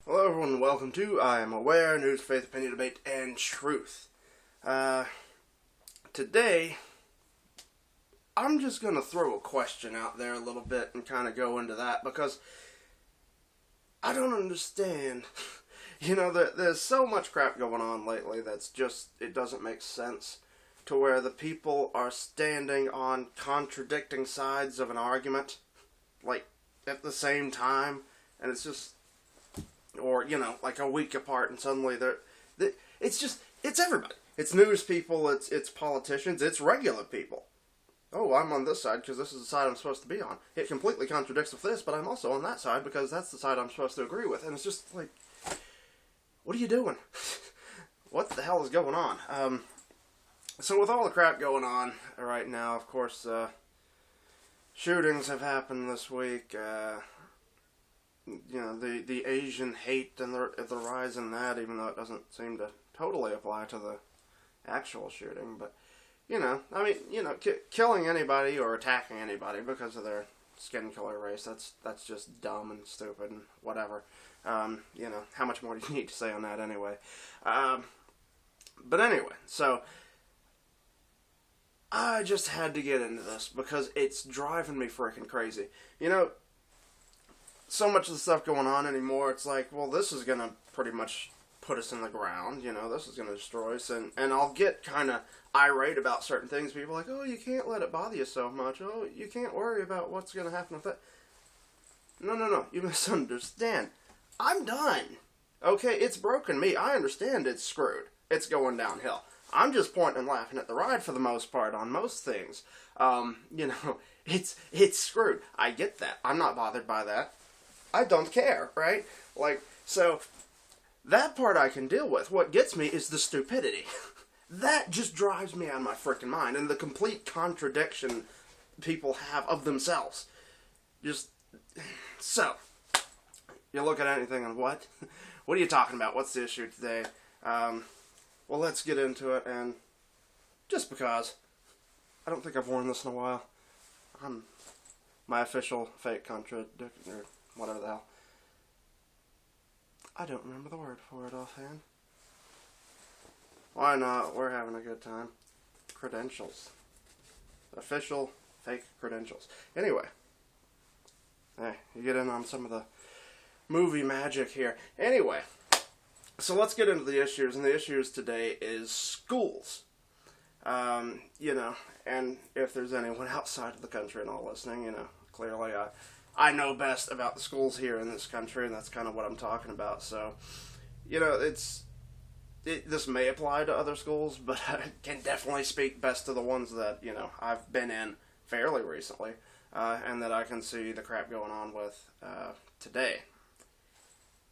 Hello everyone and welcome to I Am Aware, News, Faith, Opinion, Debate, and Truth. Today, I'm just going to throw a question out there a little bit and kind of go into that because I don't understand. There's so much crap going on lately that's just, it doesn't make sense to where the people are standing on contradicting sides of an argument, like, at the same time, and it's just... Or, like a week apart, and suddenly it's everybody. It's news people, it's politicians, it's regular people. Oh, I'm on this side because this is the side I'm supposed to be on. It completely contradicts with this, but I'm also on that side because that's the side I'm supposed to agree with. And it's just like, what are you doing? What the hell is going on? So with all the crap going on right now, of course, shootings have happened this week. The Asian hate and the rise in that, even though it doesn't seem to totally apply to the actual shooting. But, killing anybody or attacking anybody because of their skin color, race, that's just dumb and stupid and whatever. How much more do you need to say on that anyway? But anyway, so I just had to get into this because it's driving me freaking crazy. So much of the stuff going on anymore, it's like, well, this is going to pretty much put us in the ground, this is going to destroy us, and I'll get kind of irate about certain things. People are like, oh, you can't let it bother you so much, oh, you can't worry about what's going to happen with that. No, you misunderstand. I'm done. Okay, it's broken me. I understand it's screwed. It's going downhill. I'm just pointing and laughing at the ride for the most part on most things. It's screwed. I get that. I'm not bothered by that. I don't care, right? So, that part I can deal with. What gets me is the stupidity. That just drives me out of my freaking mind, and the complete contradiction people have of themselves. So, you look at anything and what? What are you talking about? What's the issue today? Well, let's get into it, and just because, I don't think I've worn this in a while. My official fake contradiction, or whatever the hell. I don't remember the word for it offhand. Why not? We're having a good time. Credentials. Official fake credentials. Anyway. Hey, you get in on some of the movie magic here. Anyway. So let's get into the issues. And the issues today is schools. And if there's anyone outside of the country and all listening, clearly I know best about the schools here in this country, and that's kind of what I'm talking about. So, this may apply to other schools, but I can definitely speak best to the ones that, I've been in fairly recently, and that I can see the crap going on with today.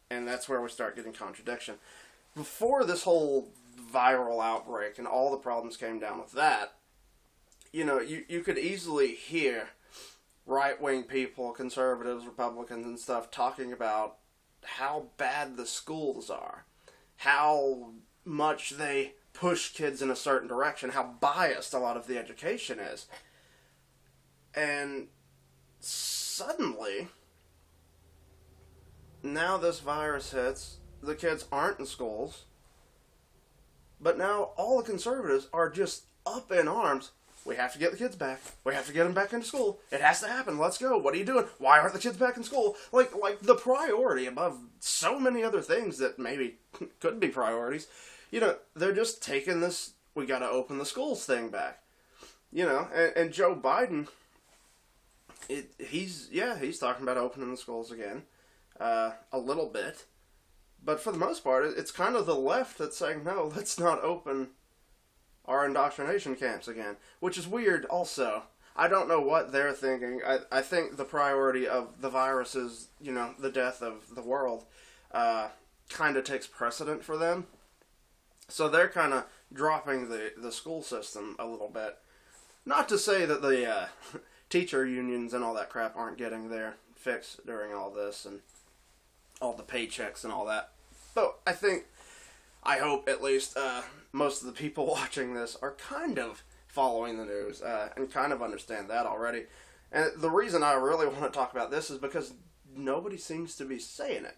And that's where we start getting contradiction. Before this whole viral outbreak and all the problems came down with that, you could easily hear right-wing people, conservatives, Republicans, and stuff talking about how bad the schools are, how much they push kids in a certain direction, how biased a lot of the education is. And suddenly, now this virus hits, the kids aren't in schools, but now all the conservatives are just up in arms. We have to get the kids back. We have to get them back into school. It has to happen. Let's go. What are you doing? Why aren't the kids back in school? Like the priority above so many other things that maybe could be priorities. They're just taking this, we got to open the schools thing back. And Joe Biden, he's talking about opening the schools again. A little bit. But for the most part, it's kind of the left that's saying, no, let's not open our indoctrination camps again, which is weird also. I don't know what they're thinking. I think the priority of the virus is, the death of the world, kind of takes precedent for them. So they're kind of dropping the school system a little bit. Not to say that the teacher unions and all that crap aren't getting their fix during all this and all the paychecks and all that. But I hope at least most of the people watching this are kind of following the news and kind of understand that already. And the reason I really want to talk about this is because nobody seems to be saying it.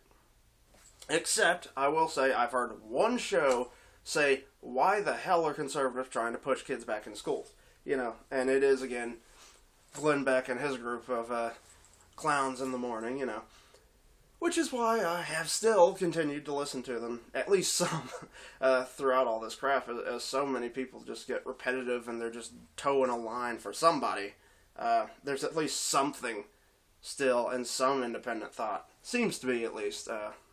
Except, I will say, I've heard one show say, why the hell are conservatives trying to push kids back in schools? And it is, again, Glenn Beck and his group of clowns in the morning, Which is why I have still continued to listen to them, at least some, throughout all this crap, as so many people just get repetitive and they're just towing a line for somebody. There's at least something still and some independent thought. Seems to be, at least,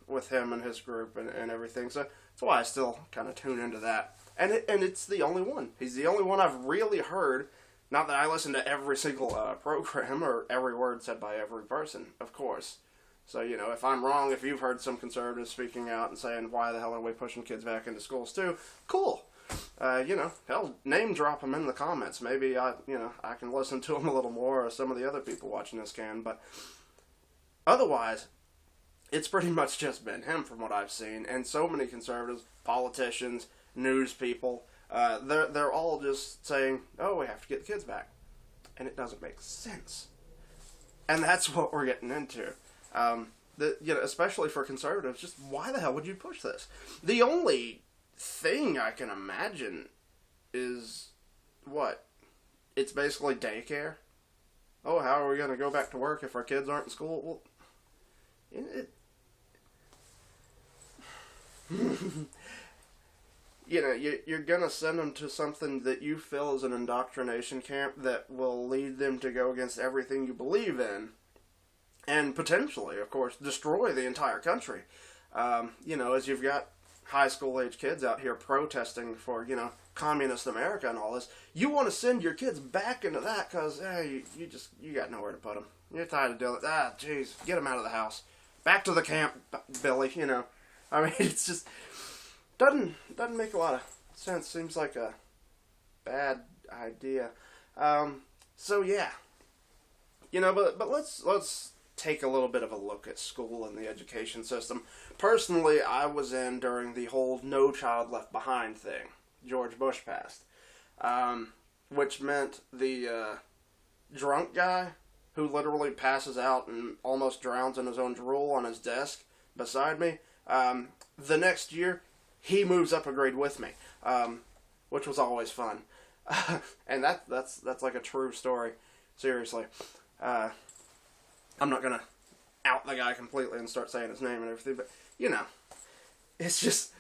with him and his group and everything. So that's why I still kind of tune into that. And it's the only one. He's the only one I've really heard. Not that I listen to every single program or every word said by every person, of course. So, if I'm wrong, if you've heard some conservatives speaking out and saying, why the hell are we pushing kids back into schools too? Cool. Hell, name drop them in the comments. Maybe I can listen to them a little more, or some of the other people watching this can. But otherwise, it's pretty much just been him from what I've seen. And so many conservatives, politicians, news people, they're all just saying, oh, we have to get the kids back. And it doesn't make sense. And that's what we're getting into. Especially for conservatives, just why the hell would you push this? The only thing I can imagine is, what? It's basically daycare? Oh, how are we going to go back to work if our kids aren't in school? Well, you're going to send them to something that you feel is an indoctrination camp that will lead them to go against everything you believe in. And potentially, of course, destroy the entire country. As you've got high school age kids out here protesting for, communist America and all this, you want to send your kids back into that because, you got nowhere to put them. You're tired of dealing with, jeez, get them out of the house. Back to the camp, Billy, I mean, it's just, doesn't make a lot of sense. Seems like a bad idea. So, yeah. But let's take a little bit of a look at school and the education system. Personally, I was in during the whole No Child Left Behind thing. George Bush passed. Which meant the drunk guy who literally passes out and almost drowns in his own drool on his desk beside me, the next year, he moves up a grade with me, which was always fun. And that's like a true story. Seriously. I'm not going to out the guy completely and start saying his name and everything, but, it's just,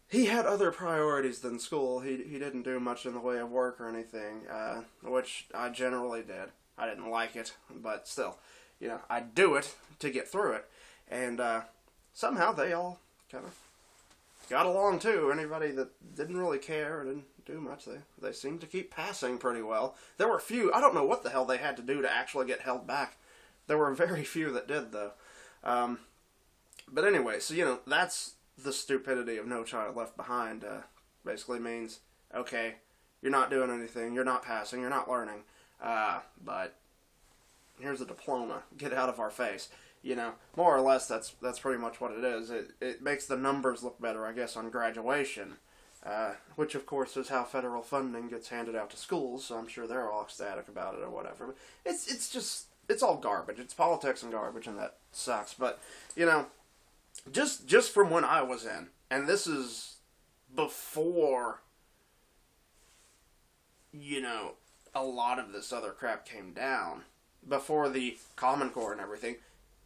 he had other priorities than school. He didn't do much in the way of work or anything, which I generally did. I didn't like it, but still, I'd do it to get through it. And somehow they all kind of got along too. Anybody that didn't really care or didn't do much, they seemed to keep passing pretty well. There were a few, I don't know what the hell they had to do to actually get held back. There were very few that did, though. But anyway, so, that's the stupidity of No Child Left Behind. Basically means, okay, you're not doing anything, you're not passing, you're not learning, but here's a diploma, get out of our face. More or less, that's pretty much what it is. It makes the numbers look better, I guess, on graduation, which, of course, is how federal funding gets handed out to schools, so I'm sure they're all ecstatic about it or whatever. But it's all garbage. It's politics and garbage, and that sucks. But, just from when I was in, and this is before, a lot of this other crap came down, before the Common Core and everything,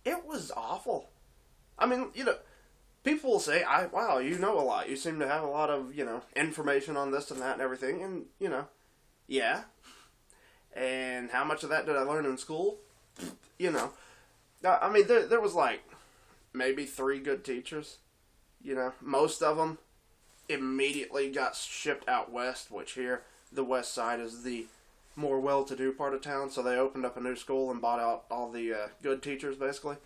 it was awful. I mean, people will say, wow, you know a lot. You seem to have a lot of, information on this and that and everything, and, yeah. And how much of that did I learn in school? I mean, there was like maybe 3 good teachers. Most of them immediately got shipped out west, which here, the west side is the more well-to-do part of town, so they opened up a new school and bought out all the good teachers, basically,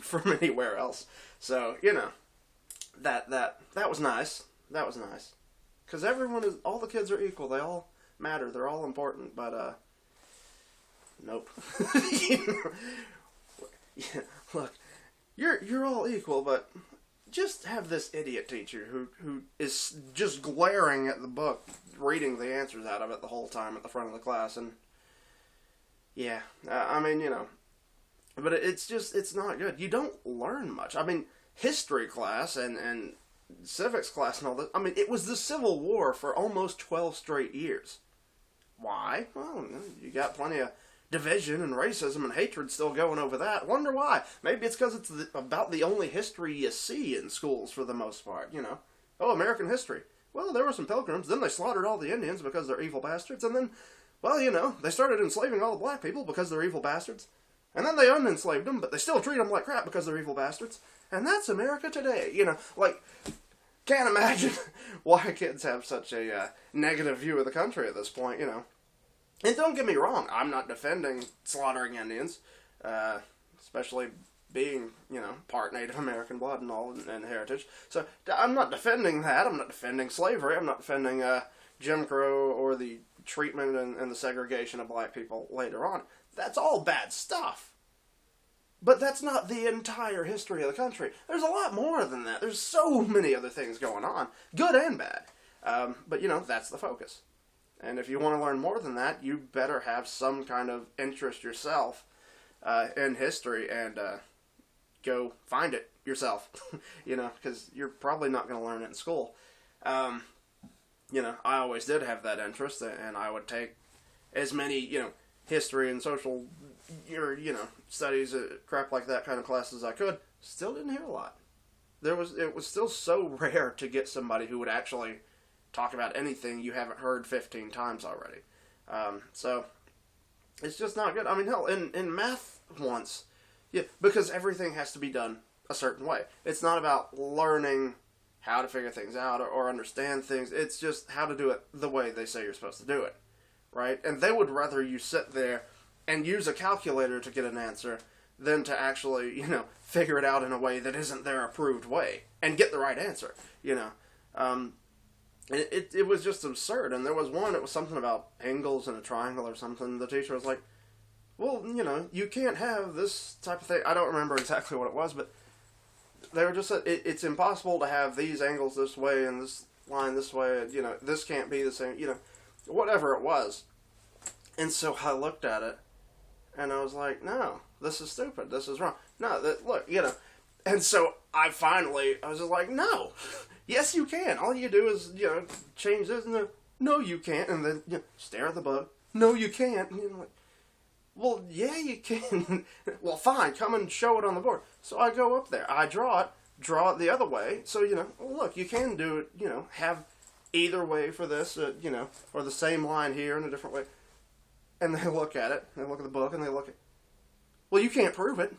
from anywhere else. So, that was nice. That was nice. Because all the kids are equal. They all matter. They're all important, but, nope. Yeah, look, you're all equal, but just have this idiot teacher who is just glaring at the book, reading the answers out of it the whole time at the front of the class, and yeah, I mean, but it's not good. You don't learn much. I mean, history class and civics class and all that. I mean, it was the Civil War for almost 12 straight years. Why? Well, you got plenty of division and racism and hatred still going over that. Wonder why? Maybe it's because it's about the only history you see in schools for the most part, you know. Oh, American history. Well, there were some pilgrims, then they slaughtered all the Indians because they're evil bastards, and then, well, you know, they started enslaving all the black people because they're evil bastards. And then they unenslaved them, but they still treat them like crap because they're evil bastards. And that's America today, you know. Like, can't imagine why kids have such a negative view of the country at this point, you know. And don't get me wrong, I'm not defending slaughtering Indians, especially being, you know, part Native American blood and all, and heritage. So I'm not defending that. I'm not defending slavery. I'm not defending Jim Crow or the treatment and the segregation of black people later on. That's all bad stuff. But that's not the entire history of the country. There's a lot more than that. There's so many other things going on, good and bad. But, you know, that's the focus. And if you want to learn more than that, you better have some kind of interest yourself in history and go find it yourself, you know, because you're probably not going to learn it in school. You know, I always did have that interest, and I would take as many, you know, history and social, you know, studies, crap like that kind of classes as I could. Still didn't hear a lot. It was still so rare to get somebody who would actually talk about anything you haven't heard 15 times already. So, it's just not good. I mean, hell, in math once, yeah, because everything has to be done a certain way. It's not about learning how to figure things out or understand things. It's just how to do it the way they say you're supposed to do it, right? And they would rather you sit there and use a calculator to get an answer than to actually, you know, figure it out in a way that isn't their approved way and get the right answer, you know. It was just absurd. And there was one, it was something about angles and a triangle or something. The teacher was like, well, you know, you can't have this type of thing. I don't remember exactly what it was, but they were just, it's impossible to have these angles this way and this line this way, and, you know, this can't be the same, you know, whatever it was. And so I looked at it, and I was like, no, this is stupid, this is wrong. No, look, you know, and so I was just like, no, yes you can. All you do is, you know, change this, and no you can't, and then, you know, stare at the bug, no you can't, and you're like, well, yeah, you can. Well, fine, come and show it on the board. So I go up there, I draw it the other way, so, you know, look, you can do it, you know, have either way for this, you know, or the same line here in a different way. And they look at it, they look at the book, and they look at, well, you can't prove it.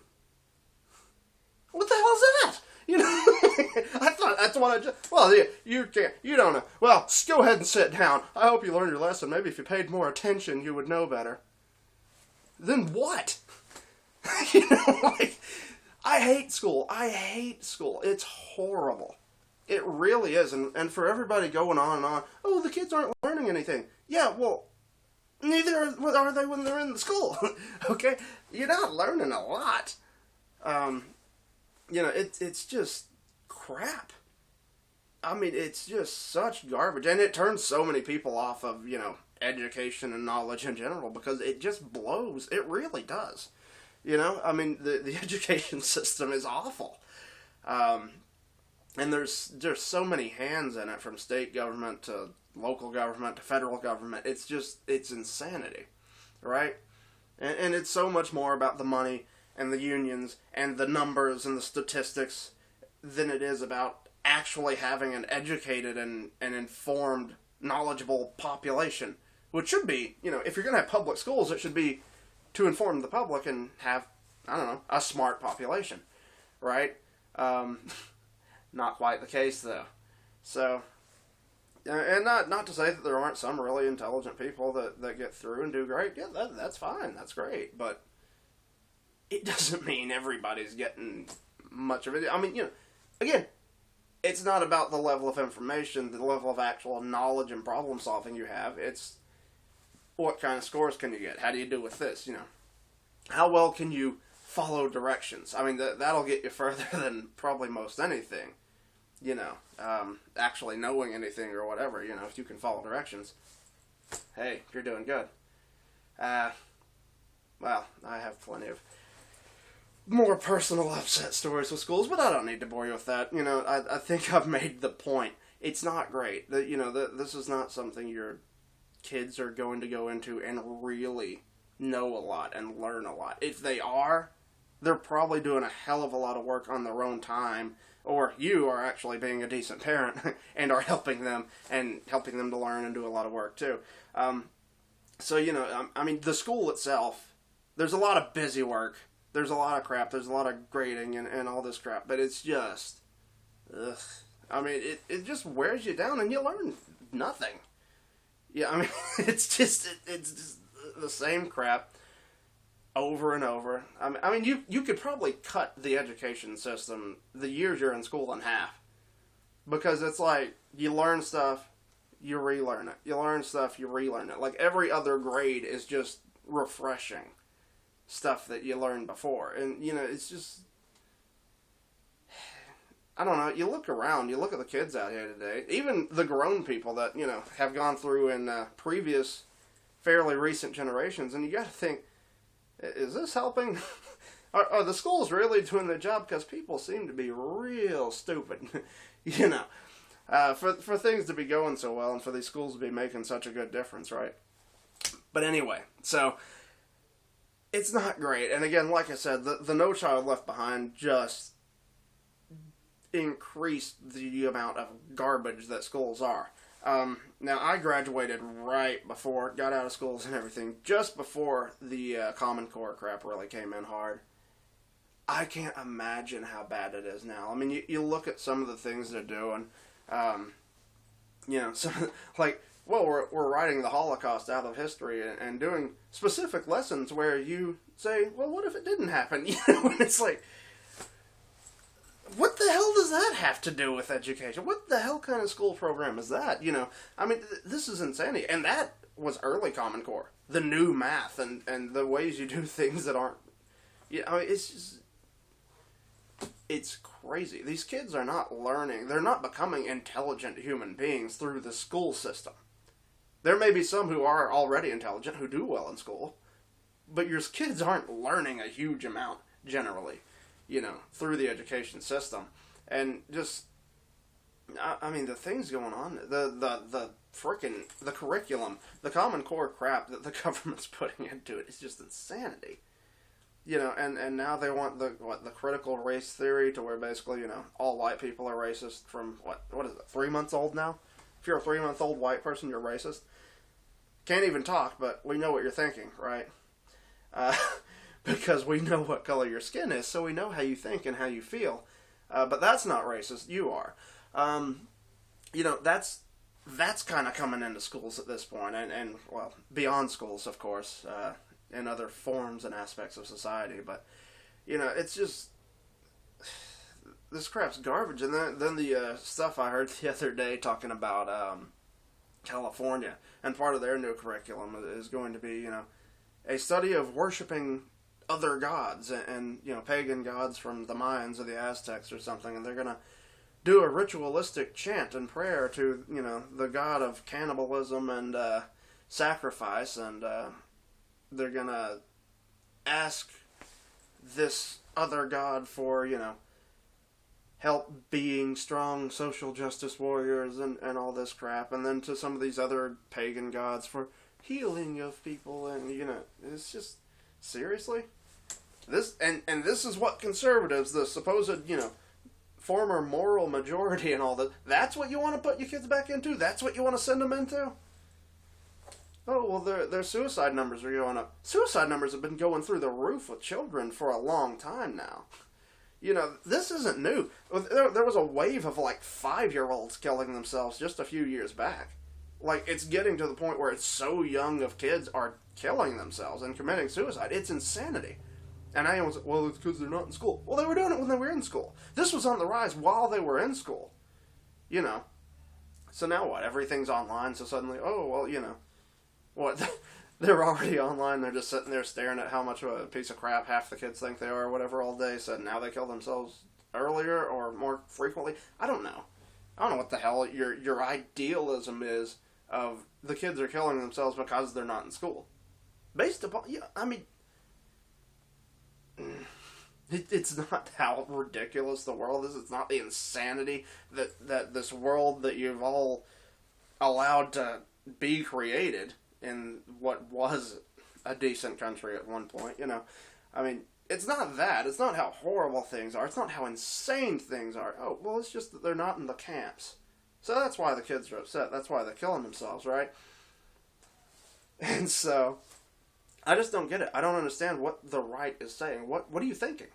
What the hell is that? You know, I thought that's what I just, well, yeah, you can't, you don't know. Well, go ahead and sit down. I hope you learned your lesson. Maybe if you paid more attention, you would know better. Then what? You know, like, I hate school. I hate school. It's horrible. It really is. And for everybody going on and on, oh, the kids aren't learning anything. Yeah, well, neither are they when they're in the school. Okay? You're not learning a lot. You know, it's just crap. I mean, it's just such garbage. And it turns so many people off of, you know, education and knowledge in general because it just blows. It really does. You know, I mean, the education system is awful. And there's so many hands in it, from state government to local government to federal government. It's insanity, right? And it's so much more about the money and the unions and the numbers and the statistics than it is about actually having an educated and informed, knowledgeable population. Which should be, you know, if you're going to have public schools, it should be to inform the public and have, I don't know, a smart population, right? Not quite the case, though. So, and not to say that there aren't some really intelligent people that get through and do great. Yeah, that's fine. That's great. But it doesn't mean everybody's getting much of it. I mean, you know, again, it's not about the level of information, the level of actual knowledge and problem solving you have. It's what kind of scores can you get? How do you do with this? You know, how well can you follow directions? I mean, that'll get you further than probably most anything. You know, actually knowing anything or whatever. You know, if you can follow directions, hey, you're doing good. Well, I have plenty of more personal upset stories with schools, but I don't need to bore you with that. I think I've made the point. It's not great. This is not something your kids are going to go into and really know a lot and learn a lot. If they are, they're probably doing a hell of a lot of work on their own time, or you are actually being a decent parent and are helping them to learn and do a lot of work too. The school itself, there's a lot of busy work. There's a lot of crap. There's a lot of grading and all this crap. But it's just, ugh. It just wears you down and you learn nothing. Yeah, it's just the same crap over and over. You could probably cut the education system, the years you're in school, in half. Because it's like, you learn stuff, you relearn it. You learn stuff, you relearn it. Like, every other grade is just refreshing stuff that you learned before. And, it's just, I don't know, you look around, you look at the kids out here today, even the grown people that, have gone through in previous, fairly recent generations, and you gotta think, is this helping? Are the schools really doing their job? Because people seem to be real stupid, for things to be going so well and for these schools to be making such a good difference, right? But anyway, so it's not great. And again, like I said, the No Child Left Behind just increased the amount of garbage that schools are. Now, I graduated right before, got out of schools and everything, just before the Common Core crap really came in hard. I can't imagine how bad it is now. You look at some of the things they're doing, we're writing the Holocaust out of history and doing specific lessons where you say, well, what if it didn't happen? And it's like, what the hell does that have to do with education? What the hell kind of school program is that? This is insanity. And that was early Common Core. The new math and the ways you do things that aren't... it's just... It's crazy. These kids are not learning. They're not becoming intelligent human beings through the school system. There may be some who are already intelligent, who do well in school, but your kids aren't learning a huge amount, generally, through the education system. And just, the things going on, the curriculum, the Common Core crap that the government's putting into it is just insanity. And now they want the critical race theory, to where basically, all white people are racist from, what is it, 3 months old now? If you're a 3-month-old white person, you're racist. Can't even talk, but we know what you're thinking, right? Because we know what color your skin is, so we know how you think and how you feel. But that's not racist, you are. That's kind of coming into schools at this point, and beyond schools, of course, in other forms and aspects of society. But, it's just, this crap's garbage. And then the stuff I heard the other day talking about California, and part of their new curriculum is going to be, a study of worshiping other gods and pagan gods from the Mayans or the Aztecs or something, and they're going to do a ritualistic chant and prayer to, the god of cannibalism and sacrifice, and they're going to ask this other god for, help being strong social justice warriors and all this crap, and then to some of these other pagan gods for healing of people, and, it's just, seriously? This is what conservatives, the supposed, former moral majority and all that, that's what you want to put your kids back into? That's what you want to send them into? Oh, well, their suicide numbers are going up. Suicide numbers have been going through the roof with children for a long time now. This isn't new. There was a wave of, 5-year-olds killing themselves just a few years back. It's getting to the point where it's so young of kids are killing themselves and committing suicide. It's insanity. And I was, well, it's because they're not in school. Well, they were doing it when they were in school. This was on the rise while they were in school. So now what? Everything's online, so suddenly, oh, well, what? They're already online, they're just sitting there staring at how much of a piece of crap half the kids think they are or whatever all day, so now they kill themselves earlier or more frequently. I don't know. I don't know what the hell your idealism is of the kids are killing themselves because they're not in school. Based upon, It's not how ridiculous the world is. It's not the insanity that this world that you've all allowed to be created in what was a decent country at one point, you know. I mean, it's not that. It's not how horrible things are. It's not how insane things are. Oh, well, it's just that they're not in the camps. So that's why the kids are upset. That's why they're killing themselves, right? And so, I just don't get it. I don't understand what the right is saying. What are you thinking?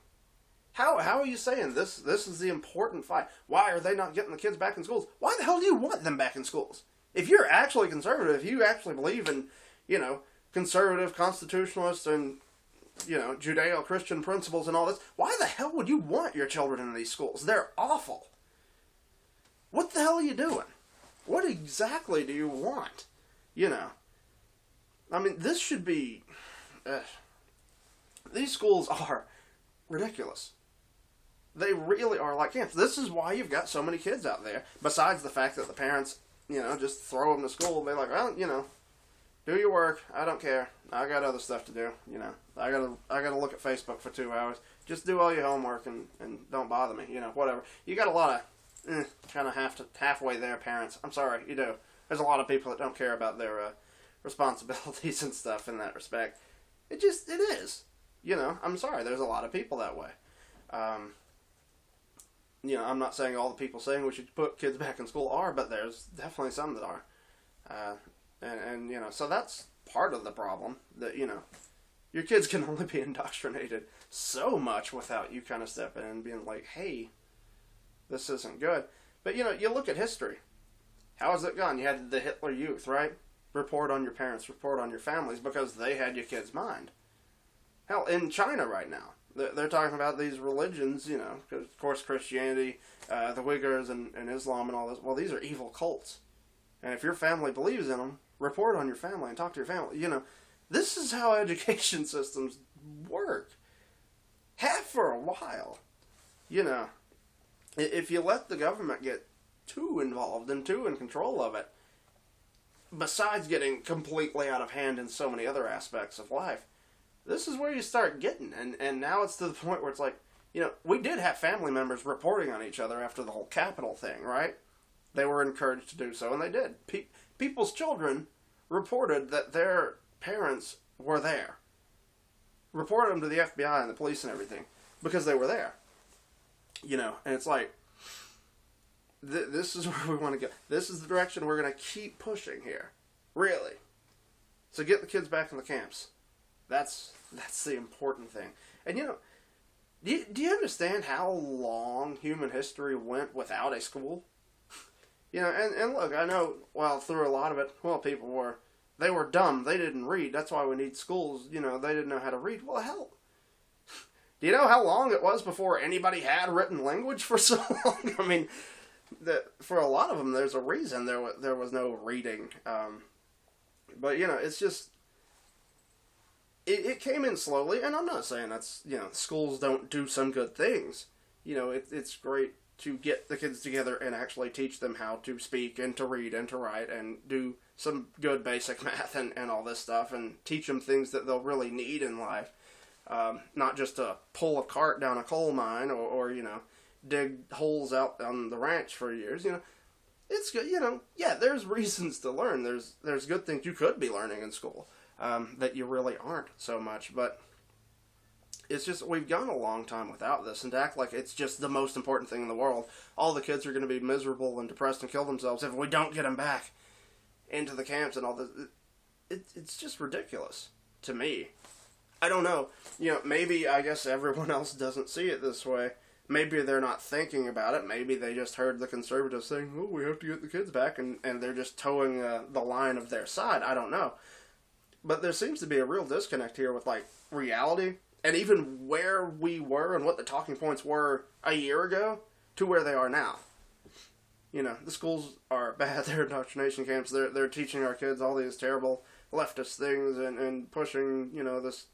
How are you saying this is the important fight? Why are they not getting the kids back in schools? Why the hell do you want them back in schools? If you're actually conservative, if you actually believe in, you know, conservative, constitutionalist, and, you know, Judeo-Christian principles and all this, why the hell would you want your children in these schools? They're awful. What the hell are you doing? What exactly do you want? You know, I mean, this should be, these schools are ridiculous. They really are like camps. This is why you've got so many kids out there, besides the fact that the parents, you know, just throw them to school. They're like, well, you know, do your work. I don't care. I got other stuff to do. You know, I gotta look at Facebook for 2 hours. Just do all your homework and don't bother me. You know, whatever. You got a lot of kind of halfway there parents. I'm sorry, you do. There's a lot of people that don't care about their responsibilities and stuff in that respect. It is. You know, I'm sorry. There's a lot of people that way. You know, I'm not saying all the people saying we should put kids back in school are, but there's definitely some that are. And you know, so that's part of the problem, that, you know, your kids can only be indoctrinated so much without you kind of stepping in and being like, hey, this isn't good. But, you know, you look at history. How has it gone? You had the Hitler Youth, right? Report on your parents, report on your families, because they had your kid's mind. Hell, in China right now, they're talking about these religions, you know, because, of course, Christianity, the Uyghurs, and Islam and all this. Well, these are evil cults. And if your family believes in them, report on your family and talk to your family. You know, this is how education systems work. Have for a while. You know, if you let the government get too involved and too in control of it, besides getting completely out of hand in so many other aspects of life, this is where you start getting. And now it's to the point where it's like, you know, we did have family members reporting on each other after the whole Capitol thing, right? They were encouraged to do so, and they did. People's children reported that their parents were there. Reported them to the FBI and the police and everything, because they were there. You know, and it's like, this is where we want to go. This is the direction we're going to keep pushing here. Really. So get the kids back in the camps. That's the important thing. And, you know, do you understand how long human history went without a school? You know, and look, I know, well, through a lot of it, well, they were dumb. They didn't read. That's why we need schools. You know, they didn't know how to read. Well, hell, do you know how long it was before anybody had written language for so long? I mean, for a lot of them, there's a reason there was no reading. But, you know, it's just, it came in slowly, and I'm not saying that's, you know, schools don't do some good things. You know, it's great to get the kids together and actually teach them how to speak and to read and to write and do some good basic math and all this stuff, and teach them things that they'll really need in life. Not just to pull a cart down a coal mine or you know, dig holes out on the ranch for years. You know, it's good. You know, yeah, there's reasons to learn. There's good things you could be learning in school that you really aren't so much, but it's just, we've gone a long time without this, and to act like it's just the most important thing in the world. All the kids are going to be miserable and depressed and kill themselves if we don't get them back into the camps and all this. It's just ridiculous to me. I don't know. You know, maybe, I guess everyone else doesn't see it this way. Maybe they're not thinking about it. Maybe they just heard the conservatives saying, oh, we have to get the kids back, and they're just towing the line of their side. I don't know. But there seems to be a real disconnect here with, like, reality, and even where we were and what the talking points were a year ago to where they are now. You know, the schools are bad. They're indoctrination camps. They're teaching our kids all these terrible leftist things and pushing, you know, this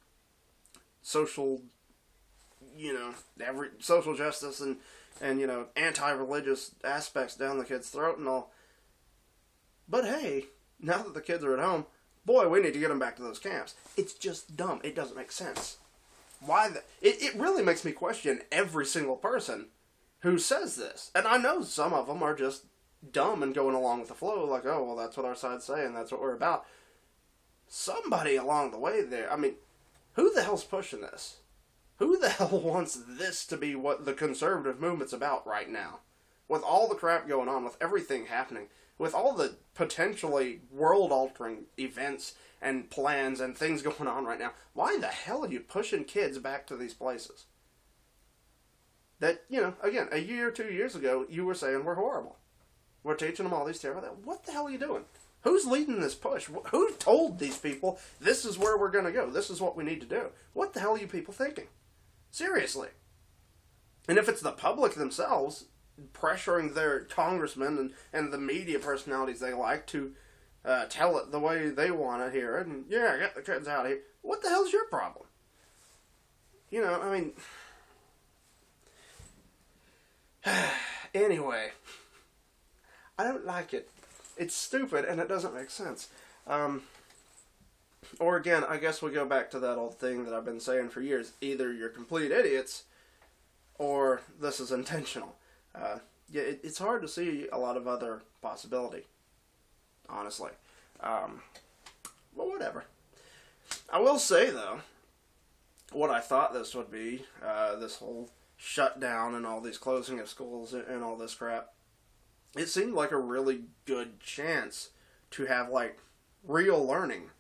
social, you know, social justice and you know, anti-religious aspects down the kids' throat and all. But hey, now that the kids are at home, boy, we need to get them back to those camps. It's just dumb. It doesn't make sense. It really makes me question every single person who says this. And I know some of them are just dumb and going along with the flow, like, oh, well, that's what our side's saying, that's what we're about. Somebody along the way there, I mean, who the hell's pushing this? Who the hell wants this to be what the conservative movement's about right now? With all the crap going on, with everything happening, with all the potentially world-altering events and plans and things going on right now, why the hell are you pushing kids back to these places? That, again, a year or 2 years ago, you were saying we're horrible. We're teaching them all these terrible things. What the hell are you doing? Who's leading this push? Who told these people, this is where we're going to go? This is what we need to do? What the hell are you people thinking? Seriously. And if it's the public themselves pressuring their congressmen and the media personalities they like to tell it the way they want to hear it, and get the kids out of here, what the hell's your problem? Anyway, I don't like it. It's stupid and it doesn't make sense. Or again, I guess we go back to that old thing that I've been saying for years. Either you're complete idiots or this is intentional. It's hard to see a lot of other possibility, honestly. But whatever. I will say, though, what I thought this would be, this whole shutdown and all these closing of schools and all this crap, it seemed like a really good chance to have, real learning.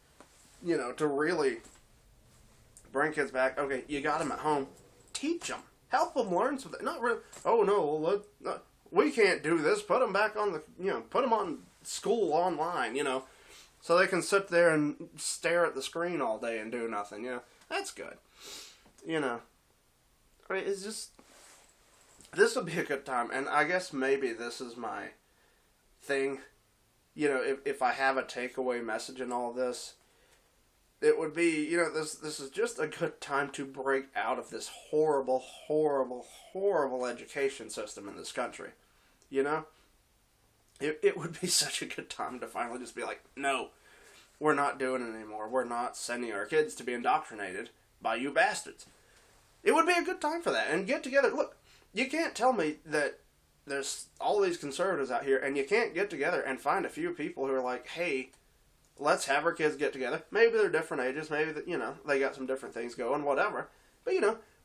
To really bring kids back. Okay, you got them at home. Teach them. Help them learn something. Not really, oh no, we can't do this. Put them back on put them on school online, so they can sit there and stare at the screen all day and do nothing, That's good. It's just, this would be a good time, and I guess maybe this is my thing. If I have a takeaway message in all this, it would be, this is just a good time to break out of this horrible, horrible, horrible education system in this country. It would be such a good time to finally just be like, no, we're not doing it anymore. We're not sending our kids to be indoctrinated by you bastards. It would be a good time for that. And get together. Look, you can't tell me that there's all these conservatives out here and you can't get together and find a few people who are like, hey, let's have our kids get together. Maybe they're different ages. Maybe, they got some different things going, whatever. But,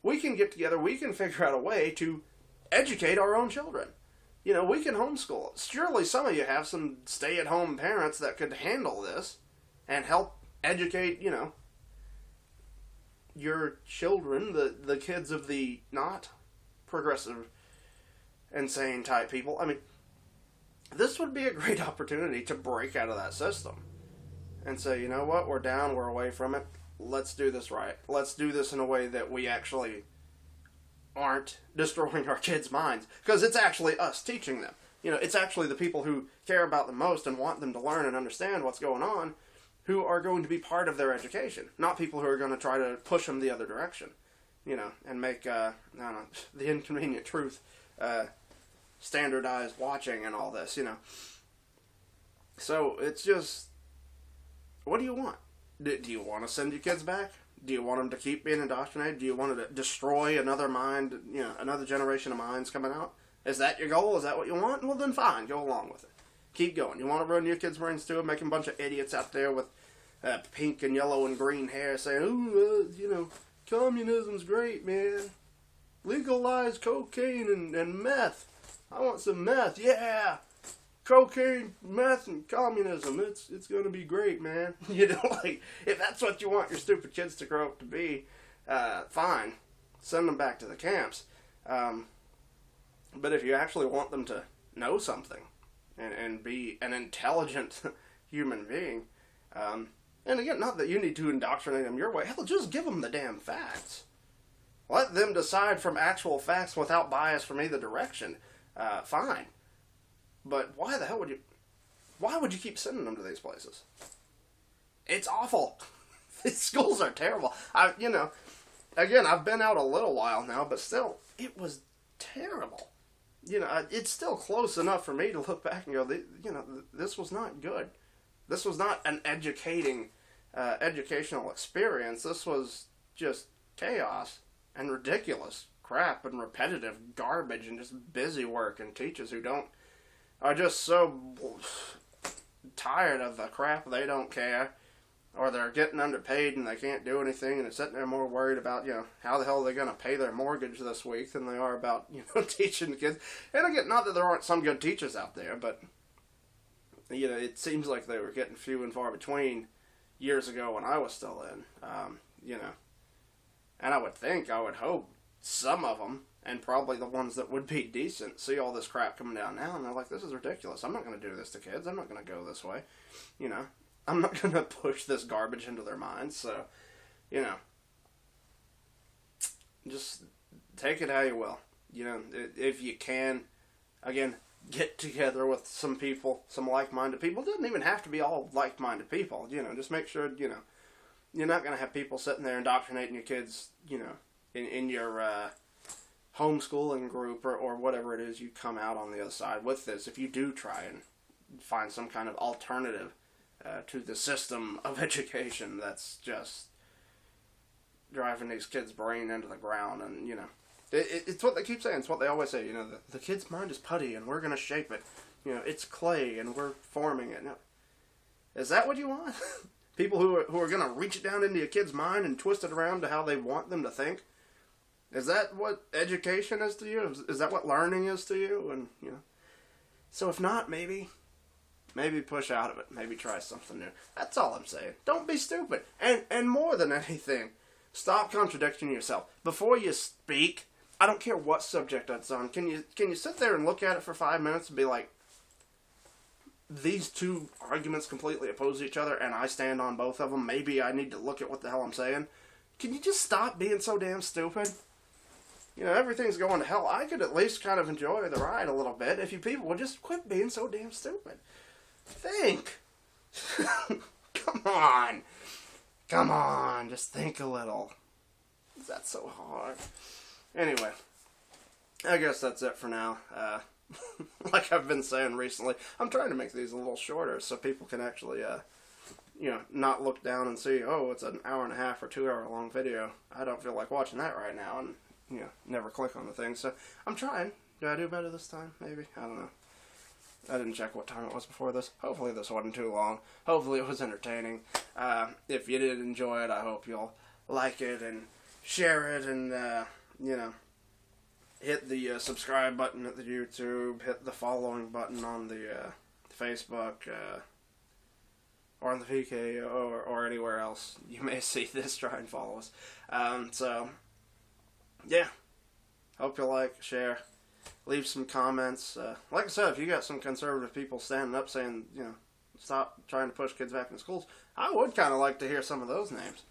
we can get together. We can figure out a way to educate our own children. We can homeschool. Surely some of you have some stay-at-home parents that could handle this and help educate, your children, the kids of the not progressive, insane type people. I mean, this would be a great opportunity to break out of that system and say, you know what, we're down, we're away from it, let's do this right. Let's do this in a way that we actually aren't destroying our kids' minds, because it's actually us teaching them. It's actually the people who care about them most and want them to learn and understand what's going on who are going to be part of their education, not people who are going to try to push them the other direction, and make, the inconvenient truth standardized watching and all this, So it's just, what do you want? Do you want to send your kids back? Do you want them to keep being indoctrinated? Do you want to destroy another mind, another generation of minds coming out? Is that your goal? Is that what you want? Well, then fine, go along with it. Keep going. You want to ruin your kids' brains too, make them a bunch of idiots out there with pink and yellow and green hair saying, ooh, communism's great, man. Legalize cocaine and meth. I want some meth, yeah. Cocaine, meth, and communism. It's going to be great, man. If that's what you want your stupid kids to grow up to be, fine. Send them back to the camps. But if you actually want them to know something and be an intelligent human being, and again, not that you need to indoctrinate them your way. Hell, just give them the damn facts. Let them decide from actual facts without bias from either direction. Fine. But why the hell would you keep sending them to these places? It's awful. These schools are terrible. Again, I've been out a little while now, but still, it was terrible. It's still close enough for me to look back and go, this was not good. This was not an educational experience. This was just chaos and ridiculous crap and repetitive garbage and just busy work, and teachers who are just so tired of the crap they don't care, or they're getting underpaid and they can't do anything, and they're sitting there more worried about, how the hell they're going to pay their mortgage this week than they are about, teaching the kids. And again, not that there aren't some good teachers out there, but, it seems like they were getting few and far between years ago when I was still in, and I would hope some of them, and probably the ones that would be decent, see all this crap coming down now, and they're like, this is ridiculous. I'm not going to do this to kids. I'm not going to go this way. I'm not going to push this garbage into their minds. So, just take it how you will. If you can, again, get together with some people, some like-minded people. It doesn't even have to be all like-minded people. Just make sure, you're not going to have people sitting there indoctrinating your kids, in your homeschooling group or whatever it is you come out on the other side with this. If you do try and find some kind of alternative to the system of education that's just driving these kids' brain into the ground, and it's what they keep saying. It's what they always say. The kid's mind is putty, and we're going to shape it. It's clay, and we're forming it. Now, is that what you want? People who are going to reach it down into your kid's mind and twist it around to how they want them to think? Is that what education is to you? Is that what learning is to you? And so if not, maybe push out of it. Maybe try something new. That's all I'm saying. Don't be stupid. And more than anything, stop contradicting yourself. Before you speak, I don't care what subject that's on. Can you sit there and look at it for 5 minutes and be like, these two arguments completely oppose each other, and I stand on both of them. Maybe I need to look at what the hell I'm saying. Can you just stop being so damn stupid? Everything's going to hell. I could at least kind of enjoy the ride a little bit if you people would just quit being so damn stupid. Think. Come on. Just think a little. Is that so hard? Anyway, I guess that's it for now. Like I've been saying recently, I'm trying to make these a little shorter so people can actually, not look down and see, oh, it's an hour and a half or 2 hour long video. I don't feel like watching that right now, and, never click on the thing. So I'm trying. Do I do better this time? Maybe? I don't know. I didn't check what time it was before this. Hopefully this wasn't too long. Hopefully it was entertaining. If you did enjoy it, I hope you'll like it and share it and, hit the subscribe button at the YouTube, hit the following button on the Facebook, or on the VK, or anywhere else you may see this. Try and follow us. So, yeah. Hope you like, share, leave some comments. Like I said, if you got some conservative people standing up saying, stop trying to push kids back in schools, I would kind of like to hear some of those names.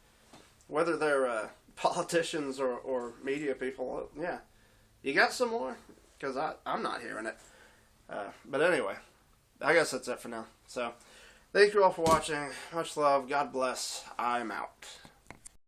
Whether they're politicians or media people, yeah. You got some more? Because I'm not hearing it. But anyway, I guess that's it for now. So, thank you all for watching. Much love. God bless. I'm out.